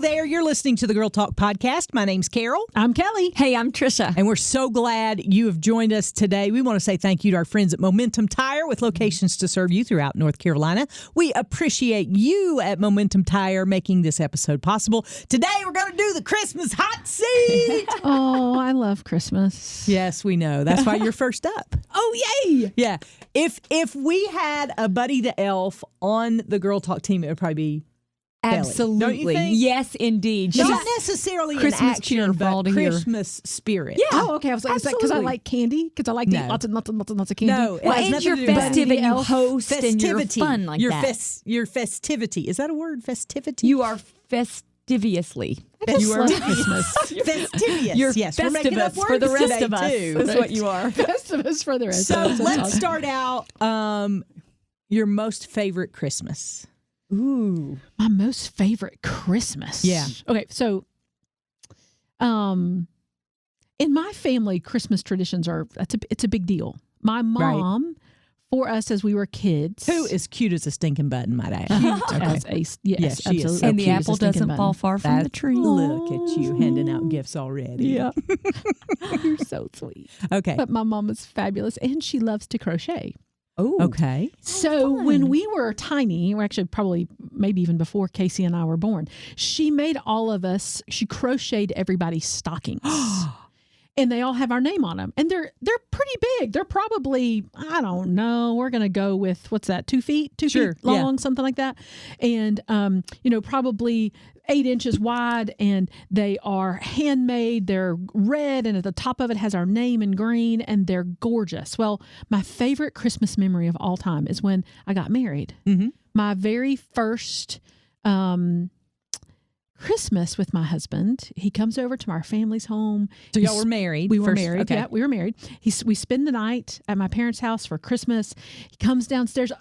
there. You're listening to the Girl Talk podcast. My name's Carol. I'm Kelly. Hey, I'm Trisha. And we're so glad you have joined us today. We want to say thank you to our friends at Momentum Tire with locations to serve you throughout North Carolina. We appreciate you at Momentum Tire making this episode possible. Today, we're going to do the Christmas hot seat. Oh, I love Christmas. Yes, we know. That's why you're first up. Oh, yay. Yeah. If we had a Buddy the Elf on the Girl Talk team, it would probably be Absolutely. Don't you think? Yes, indeed. Not necessarily Christmas in action, cheer for all but to hear. Christmas spirit. Yeah. Oh, okay. I was like, is that because I like candy? Because I like to eat lots and lots of candy? No, it Well, has and nothing you're to do with festive Buddy and the you Elf. host and you're fun like that. Your festivity. Is that a word? Festivity? You are festiviously. I just You are love Christmas. Fastidious. You're yes, we're making up Festivus for the words rest today, of us. too. That's what you are. Festivus for the rest So of us. let's start out your most favorite Christmas. Ooh. My most favorite Christmas. Yeah. Okay, so in my family, Christmas traditions it's a big deal. My mom, for us as we were kids, Who is cute as a stinking button, might I add? as a Yes, yes, she is absolutely. so And the cute as a apple stinking doesn't button. fall far from the tree. Look at you handing out gifts already. Yeah, you're so sweet. Okay. But my mom is fabulous, and she loves to crochet. Oh. Okay. So when we were tiny, or actually probably maybe even before Casey and I were born, she made she crocheted everybody's stockings. And they all have our name on them. And they're pretty big. They're probably, I don't know, we're going to go with, what's that, 2 feet? 2 Sure, feet long, something like that. And, probably 8 inches wide, and they are handmade. They're red, and at the top of it has our name in green, and they're gorgeous. Well, my favorite Christmas memory of all time is when I got married. Mm-hmm. My very first Christmas with my husband, he comes over to our family's home. So y'all were married. We were first, married. Okay. Yeah, we were married. We spend the night at my parents' house for Christmas. He comes downstairs.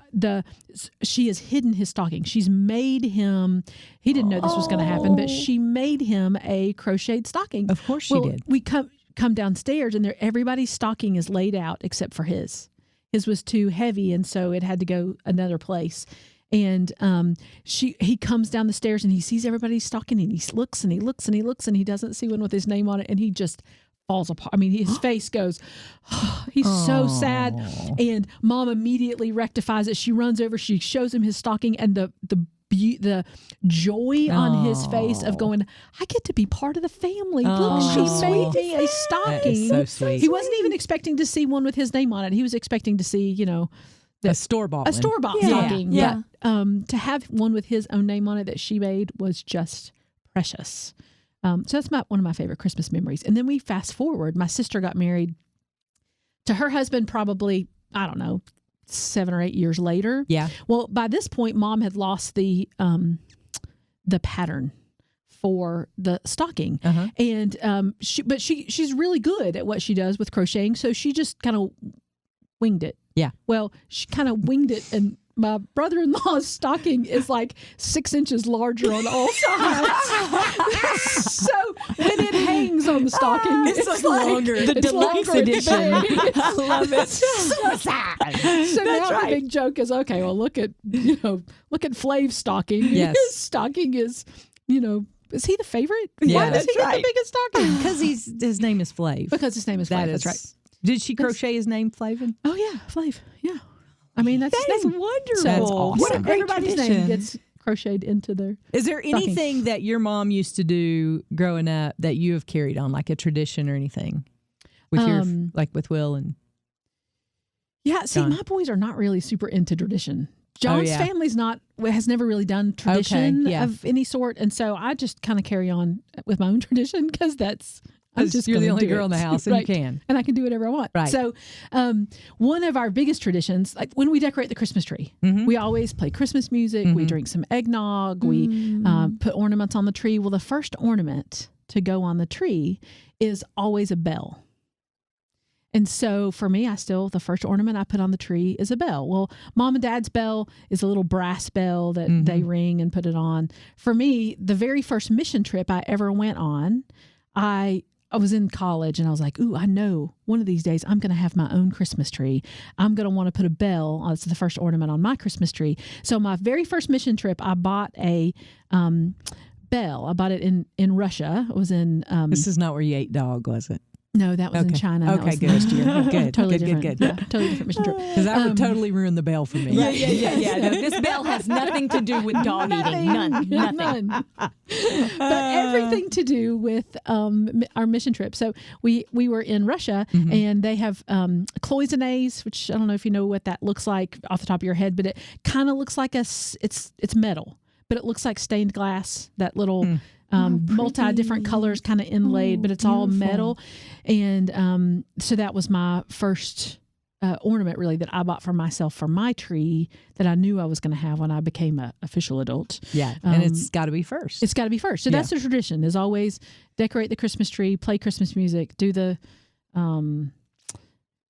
She has hidden his stocking. She's made him. He didn't know this was going to happen, but she made him a crocheted stocking. Of course she did. We come downstairs, and everybody's stocking is laid out except for his. His was too heavy, and so it had to go another place. And he comes down the stairs, and he sees everybody's stocking, and he looks and he looks and he looks, and he doesn't see one with his name on it, and he just falls apart. I mean, his face goes, he's so sad. And Mom immediately rectifies it. She runs over, she shows him his stocking, and the joy on his face of going, I get to be part of the family. Look, she made me a stocking. That is so sweet. He wasn't even expecting to see one with his name on it. He was expecting to see, A store-bought stocking. Yeah. But to have one with his own name on it that she made was just precious. So that's one of my favorite Christmas memories. And then we fast forward. My sister got married to her husband probably, I don't know, 7 or 8 years later. Yeah. Well, by this point, Mom had lost the pattern for the stocking. Uh-huh. And she's really good at what she does with crocheting. So she just kind of winged it. Yeah. Well, she kind of winged it, and my brother-in-law's stocking is like 6 inches larger on all sides. So when it hangs on the stocking, It's like longer. The it's deluxe longer and edition. big. I love it. So now right. the big joke is, okay, well, look at Flav's stocking. Yes. His stocking is, is he the favorite? Yeah, Why does that's he get right. the biggest stocking? Because his name is Flav. Because his name is Flav. That's right. Did she crochet his name, Flavin? Oh yeah, Flav. Yeah. I mean, that's That his is name. wonderful. So that's awesome. What a great Everybody's tradition. name gets crocheted into their. Is there anything that your mom used to do growing up that you have carried on, like a tradition or anything, with with Will and? Yeah, see, John. my boys are not really super into tradition. John's yeah. family's has never really done tradition yeah. of any sort, and so I just kind of carry on with my own tradition because I'm just you're the gonna only do girl it. in the house, and Right. you can. And I can do whatever I want. Right. So one of our biggest traditions, like when we decorate the Christmas tree, we always play Christmas music. We drink some eggnog. We put ornaments on the tree. Well, the first ornament to go on the tree is always a bell. And so for me, the first ornament I put on the tree is a bell. Well, Mom and Dad's bell is a little brass bell that they ring and put it on. For me, the very first mission trip I ever went on, I was in college, and I was like, ooh, I know one of these days I'm going to have my own Christmas tree. I'm going to want to put a bell as the first ornament on my Christmas tree. So my very first mission trip, I bought a bell. I bought it in Russia. It was in. This is not where you ate dog, was it? No, that was in Okay. China. That Okay, was good. last year. Good, Totally good, different. good. Yeah, totally different mission trip. Because that would totally ruin the bell for me. Yeah. No, this bell has nothing to do with dog eating. Nothing. But everything to do with our mission trip. So we were in Russia, and they have cloisonnés, which I don't know if you know what that looks like off the top of your head, but it kind of looks like it's metal, but it looks like stained glass. That little. Multi different colors kind of inlaid, but it's all metal. And so that was my first ornament really that I bought for myself for my tree that I knew I was going to have when I became an official adult. Yeah, and it's got to be first. It's got to be first. So that's the tradition, is always decorate the Christmas tree, play Christmas music, do the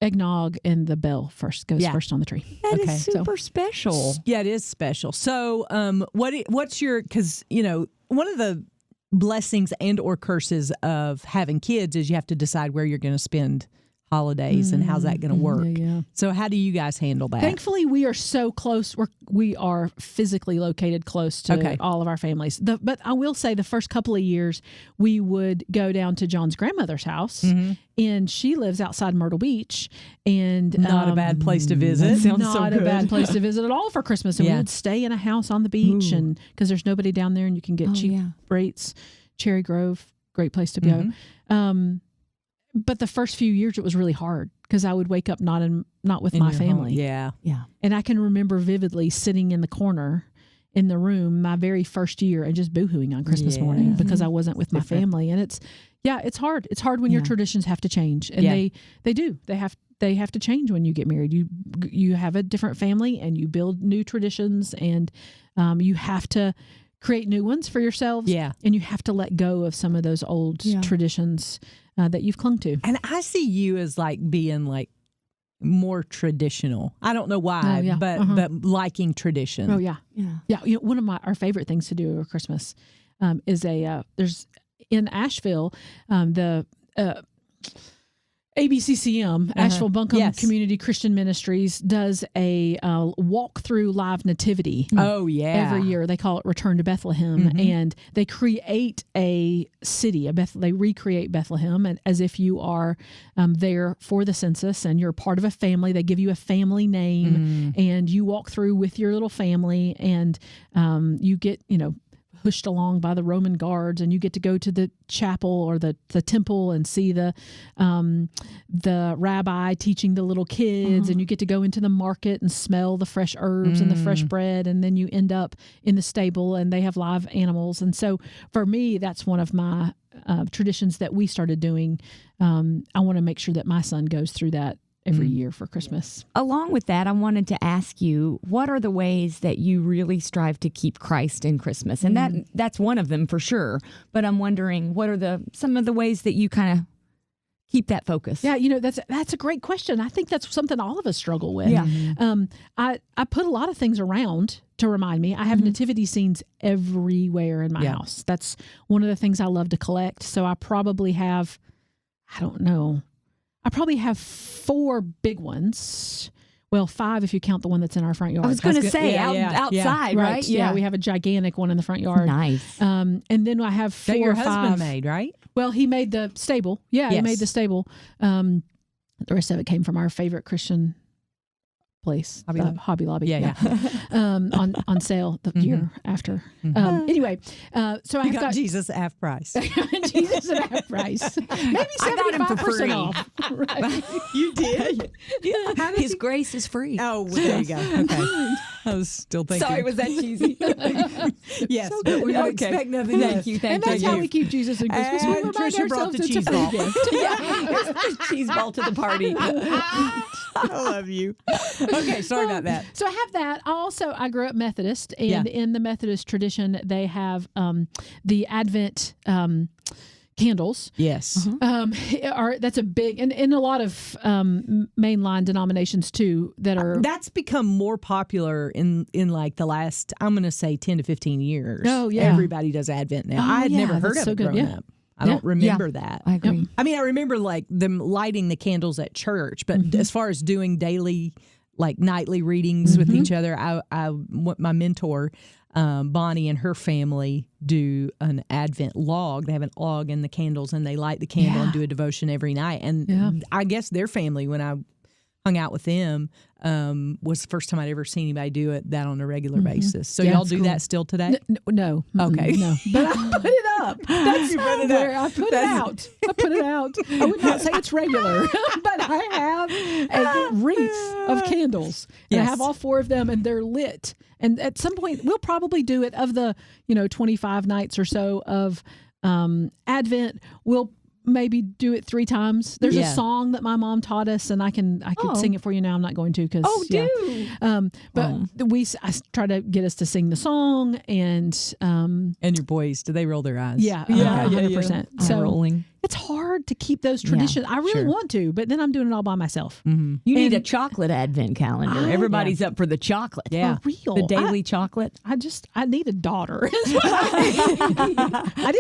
eggnog, and the bell goes first on the tree. That is super special. Yeah, it is special. So what's your, because, one of the blessings and or curses of having kids is you have to decide where you're going to spend holidays and how's that going to work. Yeah. So how do you guys handle that? Thankfully, we are so close. We are physically located close to all of our families. But I will say the first couple of years, we would go down to John's grandmother's house, and she lives outside Myrtle Beach. And not a bad place to visit. Sounds not so a good. bad place to visit at all for Christmas. And we would stay in a house on the beach, and because there's nobody down there, and you can get cheap rates. Cherry Grove, great place to go. But the first few years, it was really hard because I would wake up not with my family. Yeah. And I can remember vividly sitting in the corner in the room my very first year and just boohooing on Christmas morning because I wasn't with my family. And it's hard. It's hard when your traditions have to change, and they do. They have to change when you get married. You have a different family, and you build new traditions, and you have to create new ones for yourselves. Yeah. And you have to let go of some of those old traditions that you've clung to. And I see you as being more traditional. I don't know why, but liking tradition. Oh yeah. One of our favorite things to do over Christmas is there's in Asheville the ABCCM, Asheville Buncombe Community Christian Ministries, does a walk through live nativity. Oh, yeah. Every year. They call it Return to Bethlehem. And they create a city. They recreate Bethlehem as if you are there for the census and you're part of a family. They give you a family name and you walk through with your little family, and you get, pushed along by the Roman guards, and you get to go to the chapel or the temple and see the rabbi teaching the little kids, and you get to go into the market and smell the fresh herbs and the fresh bread, and then you end up in the stable and they have live animals. And so for me, that's one of my traditions that we started doing. I want to make sure that my son goes through that every year for Christmas. Along with that, I wanted to ask you, what are the ways that you really strive to keep Christ in Christmas? And that's one of them for sure. But I'm wondering, what are some of the ways that you kind of keep that focus? Yeah, that's a great question. I think that's something all of us struggle with. Yeah. I put a lot of things around to remind me. I have nativity scenes everywhere in my house. That's one of the things I love to collect. So I probably have, I probably have 4 big ones. Well, 5 if you count the one that's in our front yard. I was going to say, outside, right? Yeah, we have a gigantic one in the front yard. Nice. And then I have 4 that your or 5. husband made, right? Well, he made the stable. Yeah, he made the stable. The rest of it came from our favorite Christian place, Hobby Lobby. Yeah. On sale the year after. Anyway, so I got Jesus at half price. Jesus at half price. Maybe 75% off. Right. You did? His grace is free. Oh, well, there you go. Okay. I was still thinking. Sorry, was that cheesy? Yes, but we don't expect nothing less. Thank you. And that's how we keep Jesus in Christmas. We remind Tricia brought ourselves the it's cheese a ball. free gift. Cheese ball to the party. I love you. Okay, sorry about that. So I have that. I grew up Methodist, and in the Methodist tradition, they have the Advent candles. Yes. That's a big, and in a lot of mainline denominations too, that are. That's become more popular in like the last, I'm going to say 10 to 15 years. Oh, yeah. Everybody does Advent now. I had never heard of it growing up. I don't remember that. I agree. I mean, I remember like them lighting the candles at church, but as far as doing daily, like nightly readings with each other, my mentor, Bonnie and her family do an Advent log. They have an log and the candles, and they light the candle and do a devotion every night. And I guess their family, when I hung out with them, was the first time I'd ever seen anybody do that on a regular basis. So y'all do that still today? No. Okay. No. But I put it up. That's where I put it out. I put it out. I would not say it's regular, but I have a wreath of candles. And I have all 4 of them, and they're lit. And at some point, we'll probably do it of the 25 nights or so of Advent. We'll maybe do it 3 times. There's a song that my mom taught us, and I can sing it for you now. I'm not going to because I try to get us to sing the song, and your boys, do they roll their eyes? Yeah, 100%. So rolling. It's hard to keep those traditions. I really want to, but then I'm doing it all by myself. You need a chocolate advent calendar. Everybody's up for the chocolate. Yeah, for real. The daily chocolate. I need a daughter.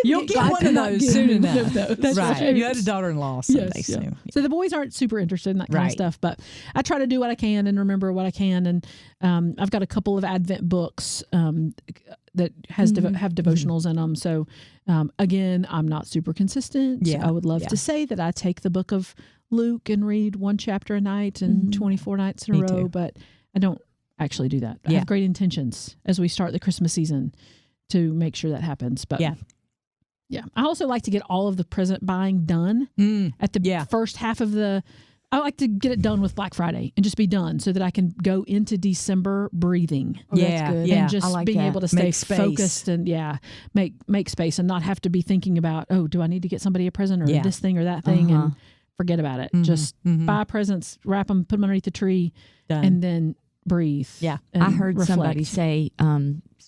You'll get one of those soon enough. That's right. You had a daughter-in-law someday soon. So the boys aren't super interested in that kind of stuff, but I try to do what I can and remember what I can. And I've got a couple of Advent books that have devotionals in them. So again, I'm not super consistent. Yeah. I would love to say that I take the book of Luke and read 1 chapter a night and 24 nights in a row, but I don't actually do that. I have great intentions as we start the Christmas season to make sure that happens. But yeah. I also like to get all of the present buying done at the first half of I like to get it done with Black Friday and just be done so that I can go into December breathing. That's good. And just like being that. able to stay Make space. focused and make space and not have to be thinking about, do I need to get somebody a present or this thing or that thing and forget about it. Just buy presents, wrap them, put them underneath the tree, and then breathe. Yeah. I heard reflect. somebody say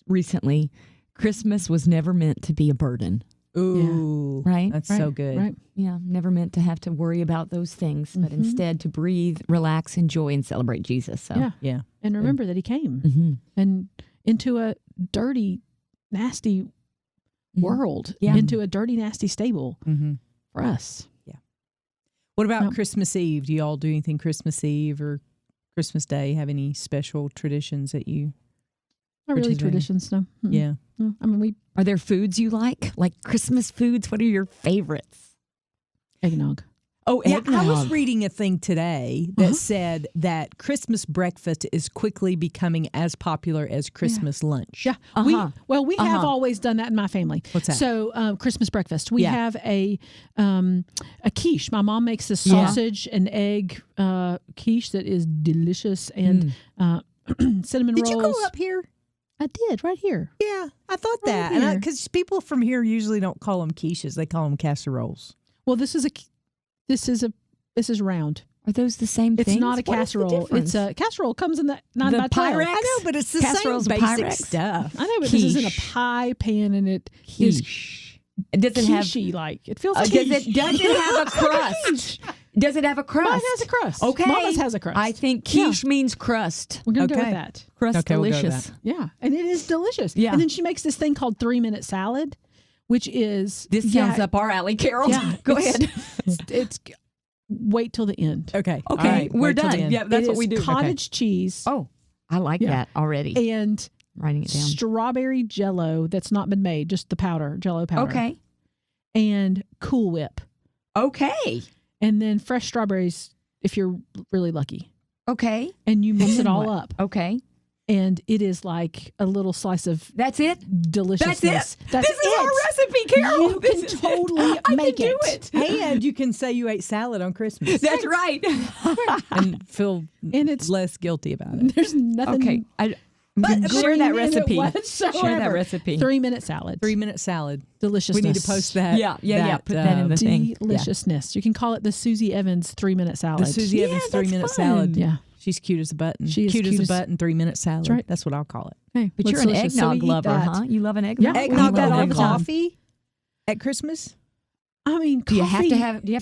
recently, Christmas was never meant to be a burden. Ooh, right? That's so good. Right. Yeah, never meant to have to worry about those things, but instead to breathe, relax, enjoy, and celebrate Jesus. So yeah. And remember that he came and into a dirty, nasty world, into a dirty, nasty stable for us. Yeah. What about Christmas Eve? Do you all do anything Christmas Eve or Christmas Day? Have any special traditions that you? Not really traditions, no. Mm-mm. Yeah. No. I mean, are there foods you like Christmas foods? What are your favorites? Eggnog. Oh, eggnog. Uh-huh. I was reading a thing today that said that Christmas breakfast is quickly becoming as popular as Christmas lunch. Yeah. We have always done that in my family. What's that? So Christmas breakfast. We have a quiche. My mom makes this sausage and egg quiche that is delicious and cinnamon rolls. Did you go up here? I did, right here. Yeah, I thought Right that. here. And because people from here usually don't call them quiches, they call them casseroles. Well, this is round. Are those the same things? It's not a What is the casserole. difference? It's a casserole comes in the 9 The by 12. Pyrex? I know, but it's the Casseroles same of basic Pyrex? stuff. I know, but this is in a pie pan and it is Quiche. It doesn't have. quiche-y like. It feels like Does it have a crust? Does it have a crust? Mine has a crust. Okay. Mama's has a crust. I think quiche means crust. We're going to go with Okay. that. Crust Okay, we'll go with delicious. that. Yeah, and it is delicious. Yeah. And then she makes this thing called 3-minute salad, which is This sounds up our alley, Carol. Yeah, Go it's- ahead. It's wait till the end. Okay. Okay, All right, we're wait till done. the end. Yeah, that's It what is we do. Cottage cheese Oh, I like that already. and Writing it down. strawberry Jell-O that's not been made, just the powder, Jell-O powder. Okay. And Cool Whip, Okay. and then fresh strawberries if you're really lucky. Okay. And you mix And it then all what? up, Okay. and it is like a little slice of That's it. deliciousness. That's it. That's this is our recipe, Carol. You This can is totally I make can do it. And you can say you ate salad on Christmas That's right. and feel And it's less guilty about it. there's nothing. Okay. Share that green in it recipe. whatsoever. Share that recipe. 3-minute salad. 3-minute salad. Deliciousness. We need to post that. Yeah. Put that in the thing. Deliciousness. You can call it the Susie Evans 3-minute salad. The Susie Evans that's 3-minute fun. salad. Yeah. She's cute as a button. She is cute cute as as- a button 3-minute salad. right. That's what I'll call it. Hey, But looks you're an delicious. So we eggnog eat lover, that. huh? You love an eggnog? Yeah, Eggnog we eat that on all the time. coffee at Christmas? I mean, Do you have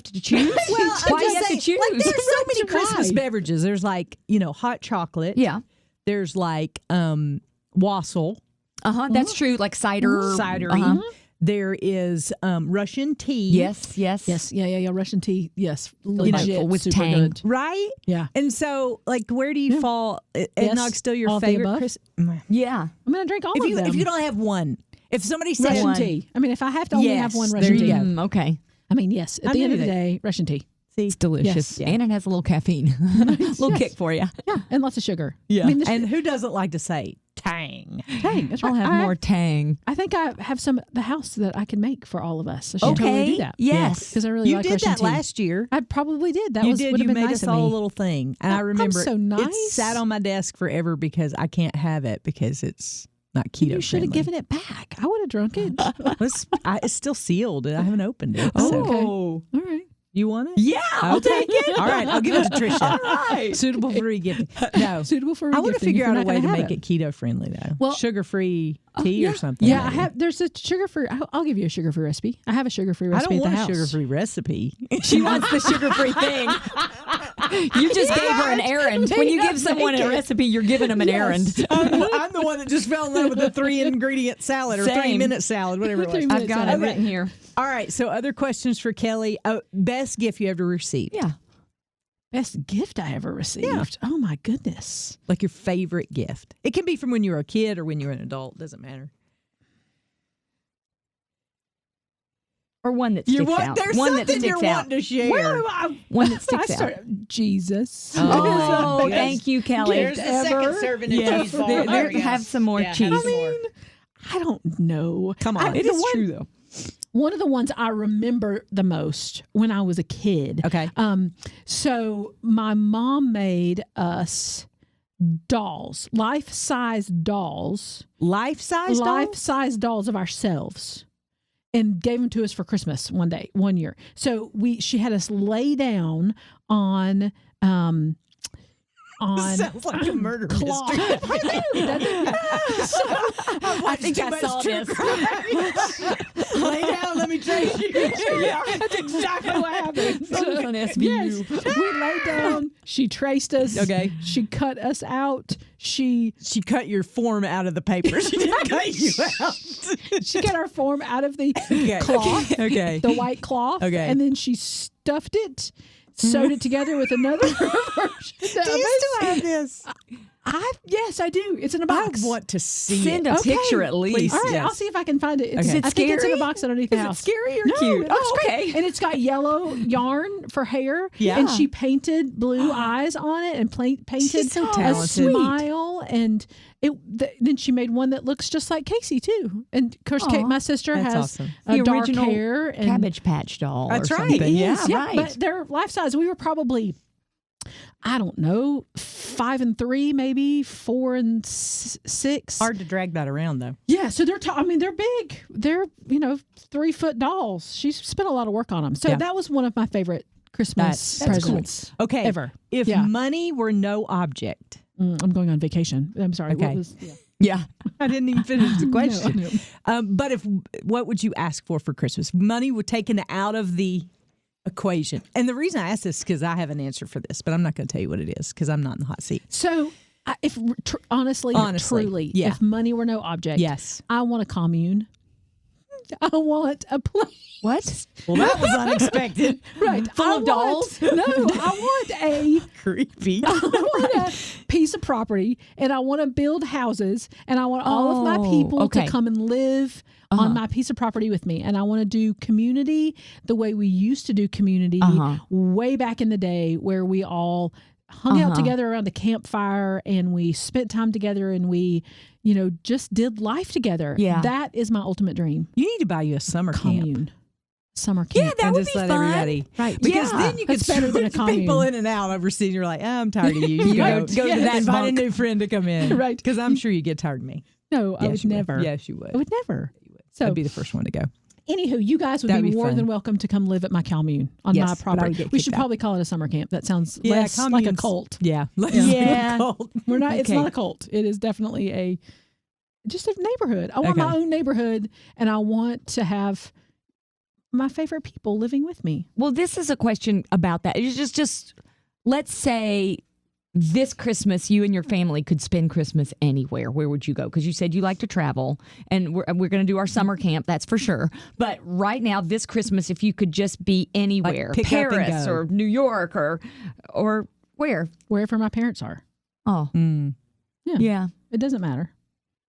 to choose? Well, Why do you have to choose? Like, there's so many Why? Christmas beverages. There's like, hot chocolate. Yeah. There's like wassail. That's true. Like cider. Cidery. Uh-huh. There is Russian tea. Yes. Yes, yeah. Russian tea, yes, Delightful legit, with super tang. good. Right? Yeah. And so, like, where do you fall? Eggnog still your all of the favorite? above. Yeah. I'm going to drink all of them. If you don't have one, if somebody says Russian one. tea. I mean, if I have to only have one there Russian you tea. go. Okay. I mean, yes, at the end of the day, Russian tea. It's delicious. Yes. And it has a little caffeine. A little kick for you. Yeah, and lots of sugar. Yeah. I mean, And who doesn't like to say tang? dang, that's right. I'll have more tang. I think I have some at the house that I can make for all of us. So I should totally do that. Yes. Because I really You like did Russian that tea. last year. I probably did. That You would did. have You been made nice us of all a me. little thing, and I I'm remember so it nice. sat on my desk forever because I can't have it because it's not keto You should have friendly. given it back. I would have drunk it. It's still sealed. I haven't opened it. Oh, so. okay. All right. You want it? Yeah, I'll Okay. take it. All right, I'll give it to Trisha. All right. Suitable for re-gifting. No. Suitable for I want to regifting if figure you're out a not way gonna to have make it keto friendly though. Well, sugar-free tea or something. Yeah, I maybe. have. There's a sugar-free. I'll give you a sugar-free recipe. I have a sugar-free I recipe don't at want the a house. sugar-free recipe. She wants the sugar-free thing. You just gave her an errand. When you give someone a recipe, you're giving them an errand. I'm the one that just fell in love with the 3-ingredient salad or Same. 3-minute salad, whatever it was. 3 minute I've got salad. it written here. All right, so other questions for Kelly. Best gift you ever received? Yeah. Best gift I ever received. Yeah. Oh my goodness. Like your favorite gift. It can be from when you were a kid or when you were an adult. Doesn't matter. Or one that sticks out. There's One that something sticks you're out. wanting to share. One that sticks out. Jesus. Oh, Yes. thank you, Kelly. Here's the second serving Yes, have some more cheese. I mean, I don't know. Come on. It is true, though. One of the ones I remember the most when I was a kid. Okay. So my mom made us dolls, life-size dolls, Life-size dolls of ourselves, and gave them to us for Christmas one year. So she had us lay down on Sounds like a murder cloth. mystery. I do, doesn't it? I think I saw this. Lay down, let me trace you. That's exactly what happened. That was on SVU. Yes, we laid down. She traced us. Okay. She cut us out. She cut your form out of the paper. She didn't cut you out. she got our form out of the Okay. cloth, Okay. the white cloth, Okay. and then she stuffed it, sewed it together with another version. Do you still have this? Yes, I do. It's in a box. I want to see Send it. a Okay. picture at least. Please. All right, Yes. I'll see if I can find it. It's, Okay. Is it I think it's in a scary? box underneath the Is it house. scary or No, cute? no, Oh, it's great. okay. And it's got yellow yarn for hair. Yeah. And she painted blue eyes on it and painted She's so a talented. smile. And then she made one that looks just like Casey too. And of course, Kate, Aw, my sister, that's has awesome. The dark original hair and Cabbage Patch doll. That's or right. something. It Yeah, is, yeah, right. but they're life size. We were probably, I don't know, 5 and 3, maybe 4 and 6. Hard to drag that around though. Yeah, so they're they're big. They're 3-foot dolls. She's spent a lot of work on them. So Yeah. that was one of my favorite Christmas That's cool. presents Okay. ever. If Yeah. money were no object. I'm going on vacation. I'm sorry. Okay. What was, yeah. Yeah. I didn't even finish the No, question. no. But what would you ask for Christmas? Money were taken out of the equation. And the reason I ask this is because I have an answer for this, but I'm not going to tell you what it is because I'm not in the hot seat. So, honestly, truly, yeah. if money were no object, Yes. I want a commune. I want a place. What? Well, that was unexpected. Right. Full of dolls? No, I want a Creepy. I want a piece of property, and I want to build houses, and I want all of my people okay. to come and live on my piece of property with me. And I want to do community the way we used to do community way back in the day, where we all hung out together around a campfire and we spent time together and we, just did life together. Yeah. That is my ultimate dream. You need to buy you a summer camp. Commune. Summer camp. Yeah, that And would just be let fun. everybody. Right. Because Yeah. then you can That's better than a switch people commune. in and out overseas. You're like, I'm tired of you. You Go go to that invite bunk. a new friend to come in. Right. Because I'm sure you get tired of me. No, I Yes, would you never. Yes, you would. I would never. So I'd be the first one to go. anywho, you guys would That'd be be more fun. than welcome to come live at my commune on Yes, my but I would property. get We kicked should out. probably call it a summer camp. That sounds Yeah, less like a communes- cult. Yeah. Yeah. Cult. We're not. It's Okay. not a cult. It is definitely just a neighborhood. I want my Okay. own neighborhood, and I want to have my favorite people living with me. Well, this is a question about that. It's just let's say this Christmas, you and your family could spend Christmas anywhere, where would you go? Because you said you like to travel, and we're going to do our summer camp, that's for sure. But right now, this Christmas, if you could just be anywhere, pick up and Paris go. or New York or where? Wherever my parents are. Oh, yeah, It doesn't matter.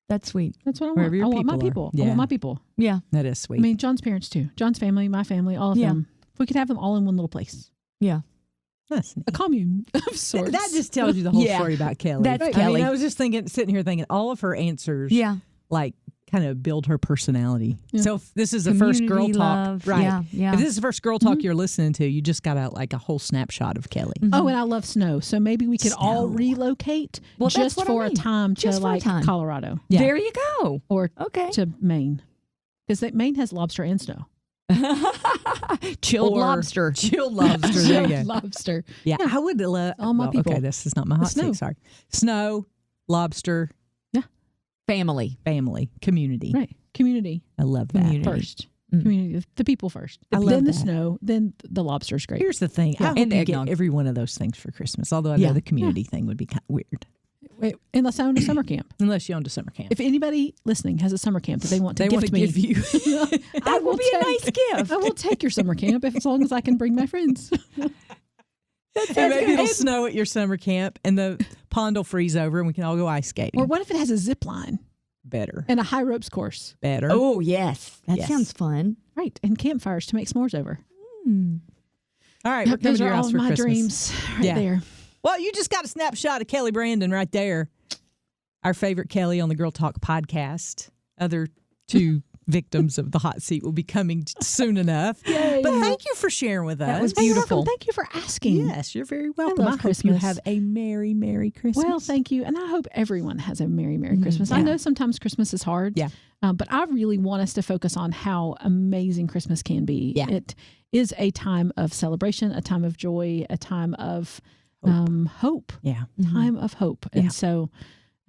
that's sweet. That's what I Wherever want. your I want my people are. people. I Yeah. want my people. Yeah, That is sweet. I mean, John's parents too. John's family, my family, all of Yeah. them. If we could have them all in one little place. yeah. That's A commune of sorts. that just tells you the whole Yeah. story about Kelly. That's I Kelly. mean, I was just sitting here thinking, all of her answers, Yeah. like, kind of build her personality. Yeah. So if this is the first girl Community talk, love. right? Yeah, yeah. If this is the first girl talk you're listening to, you just got a whole snapshot of Kelly. Oh, and I love snow. So maybe we could all Snow. relocate Well, that's just what I for a mean. time to Just for a like time. Colorado Yeah. There you go. or Okay. to Maine. Because Maine has lobster and snow. Chilled Or lobster. Chilled lobster. There you go. Lobster. Yeah, I would love All my people. Okay, this is not my hot Snow. take. Sorry. Snow, lobster, Family. family, community. Right. Community I love that. Community. first. Mm. Community. The people first. I love then the that. snow. Then the lobster's great. Here's the thing. I Yeah. hope And you eggnog. get every one of those things for Christmas. Although I Yeah. know the community thing would be kind of weird, Wait, unless I own a summer camp. unless you owned a summer camp. If anybody listening has a summer camp that they want to They want gift to me, give you. That will be a nice gift. I will take your summer camp as long as I can bring my friends. And maybe it'll snow at your summer camp, and the pond will freeze over, and we can all go ice skating. Or what if it has a zip line better, and a high ropes course? better. Oh, yes. That Yes. sounds fun. Right. And campfires to make s'mores over. All right, we're coming Those to are your house all for my Christmas. dreams right Yeah. there. Well, you just got a snapshot of Kelly Brandon right there. Our favorite Kelly on the Girl Talk podcast. Other two victims of the hot seat will be coming soon enough. Yay. But thank you for sharing with us. That was Hey, you're beautiful. welcome. Thank you for asking. Yes, you're very welcome. love I hope you Christmas. have a merry, merry Christmas. Well, thank you. And I hope everyone has a Merry, Merry Christmas. I Yeah. know sometimes Christmas is hard. Yeah. But I really want us to focus on how amazing Christmas can be. Yeah. It is a time of celebration, a time of joy, a time of hope. Yeah. Time of hope. Yeah. And so,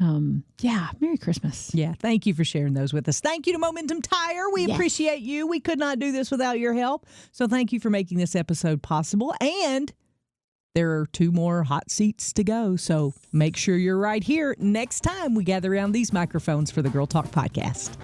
Merry Christmas. Yeah. Thank you for sharing those with us. Thank you to Momentum Tire. We appreciate you. We could not do this without your help. So thank you for making this episode possible. And there are 2 more hot seats to go. So make sure you're right here next time we gather around these microphones for the Girl Talk podcast.